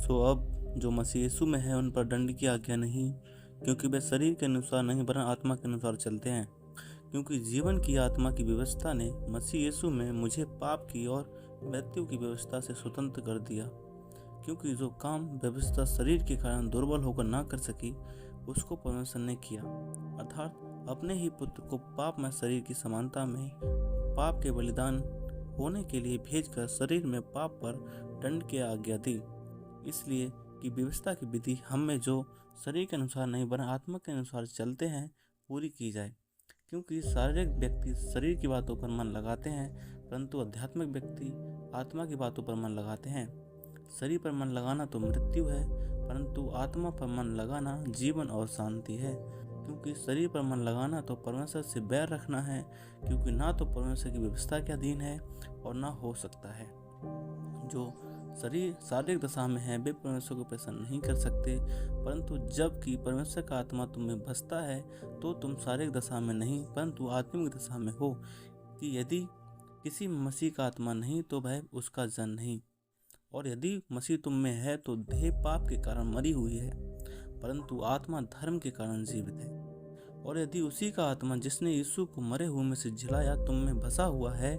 सो अब जो मसीह यीशु में है उन पर दंड की आज्ञा नहीं, क्योंकि वे शरीर के अनुसार नहीं वरन आत्मा के अनुसार चलते हैं। क्योंकि जीवन की आत्मा की व्यवस्था ने मसीह यीशु में मुझे पाप की और मृत्यु की व्यवस्था से स्वतंत्र कर दिया। क्योंकि जो काम व्यवस्था शरीर के कारण दुर्बल होकर ना कर सकी, उसको परमेश्वर ने किया, अर्थात अपने ही पुत्र को पाप में शरीर की समानता में पाप के बलिदान होने के लिए भेजकर शरीर में पाप पर दंड की आज्ञा दी। इसलिए कि व्यवस्था की विधि हम में जो शरीर के अनुसार नहीं वरन आत्मा के अनुसार चलते हैं पूरी की जाए। क्योंकि शारीरिक व्यक्ति शरीर की बातों पर मन लगाते हैं, परंतु आध्यात्मिक व्यक्ति आत्मा की बातों पर मन लगाते हैं। शरीर पर मन लगाना तो मृत्यु है, परंतु आत्मा पर मन लगाना जीवन और शांति है। क्योंकि शरीर पर मन लगाना तो परमेश्वर से बैर रखना है, क्योंकि ना तो परमेश्वर की व्यवस्था के अधीन है और ना हो सकता है। जो शरीर शारीरिक दशा में है वे परमेश्वर को प्रसन्न नहीं कर सकते, परंतु जबकि परमेश्वर का आत्मा तुम्हें बसता है तो तुम शारीरिक दशा में नहीं परंतु आत्मिक दशा में हो। कि यदि किसी में मसीह का आत्मा नहीं तो वह उसका जन नहीं। और यदि मसीह तुम में है तो देह पाप के कारण मरी हुई है, परंतु आत्मा धर्म के कारण जीवित है। और यदि उसी का आत्मा जिसने यीशु को मरे हुए में से जिलाया तुम में बसा हुआ है,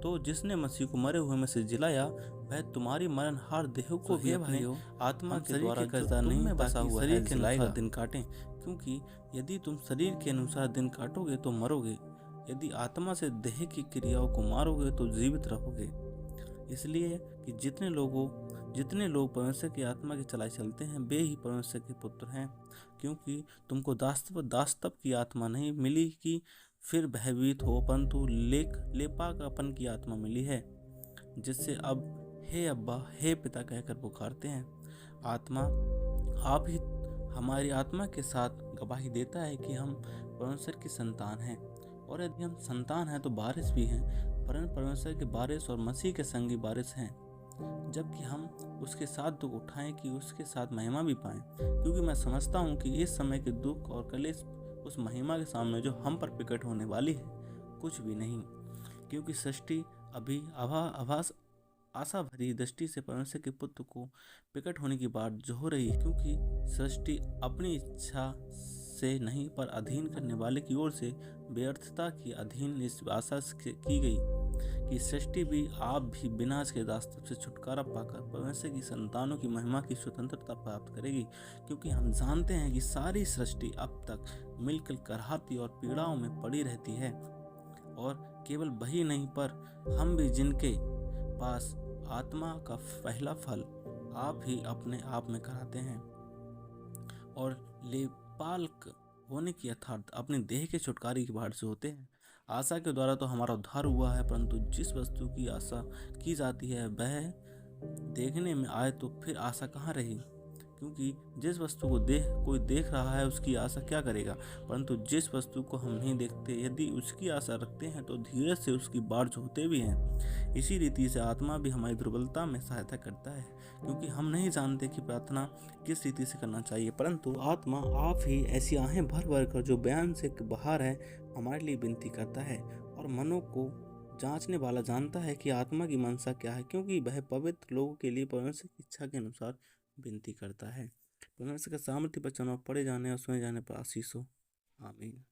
तो जिसने मसीह को मरे हुए में से जिलाया वह तुम्हारी मरणहार देह को भी अपने आत्मा के द्वारा कर्जा नहीं में बसा हुआ है के अनुसार दिन काटें। क्योंकि यदि तुम शरीर के अनुसार दिन काटोगे तो मरोगे, यदि आत्मा से देह की क्रियाओं को मारोगे तो जीवित रहोगे। इसलिए कि जितने लोग परमेश्वर की आत्मा की चलाई चलते हैं वे ही परमेश्वर के पुत्र हैं। क्योंकि तुमको दासत्व की आत्मा नहीं मिली कि फिर भयभीत हो, परंतु लेपाकापन की आत्मा मिली है, जिससे अब हे अब्बा हे पिता कहकर पुकारते हैं। आत्मा आप ही हमारी आत्मा के साथ गवाही देता है कि हम परमेश्वर की संतान हैं, और यदि हम संतान हैं तो वारिस भी हैं, परंतु परमेश्वर के वारिस और मसीह के संगी वारिस हैं, जबकि हम उसके साथ दुख उठाएं कि उसके साथ महिमा भी पाएं। क्योंकि मैं समझता हूं कि इस समय के दुख और कलेश उस महिमा के सामने जो हम पर प्रकट होने वाली है कुछ भी नहीं। क्योंकि सृष्टि अभी आभास आशा भरी दृष्टि से परमेश्वर के पुत्र को प्रकट होने की बात जो हो रही है। क्योंकि सृष्टि अपनी इच्छा से नहीं पर अधीन करने वाले की ओर से व्यर्थता की अधीन इस आशा की गई कि सृष्टि भी आप भी विनाश के दास्तव से छुटकारा पाकर परमेश्वर की संतानों की महिमा की स्वतंत्रता प्राप्त करेगी। क्योंकि हम जानते हैं कि सारी सृष्टि अब तक मिलकर कराहती और पीड़ाओं में पड़ी रहती है, और केवल वही नहीं पर हम भी जिनके पास आत्मा का पहला फल आप ही अपने आप में कराते हैं, और लेपालक होने की अर्थात अपने देह के छुटकारे की बात से होते हैं। आशा के द्वारा तो हमारा उद्धार हुआ है, परंतु जिस वस्तु की आशा की जाती है वह देखने में आए तो फिर आशा कहाँ रही। क्योंकि जिस वस्तु को कोई देख रहा है उसकी आशा क्या करेगा, परंतु जिस वस्तु को हम नहीं देखते यदि उसकी आशा रखते हैं तो धीरे से उसकी बाढ़ होते भी हैं। इसी रीति से आत्मा भी हमारी दुर्बलता में सहायता करता है, क्योंकि हम नहीं जानते कि प्रार्थना किस रीति से करना चाहिए, परंतु आत्मा आप ही ऐसी आहें भर भर कर जो बयान से बाहर है हमारे लिए विनती करता है। और मनों को जांचने वाला जानता है कि आत्मा की मनसा क्या है, क्योंकि वह पवित्र लोगों के लिए परमेश्वर की इच्छा के अनुसार विनती करता है। परमेश्वर का सामर्थ्य वचन और पढ़े जाने और सुने जाने पर आशीष हो। आमीन।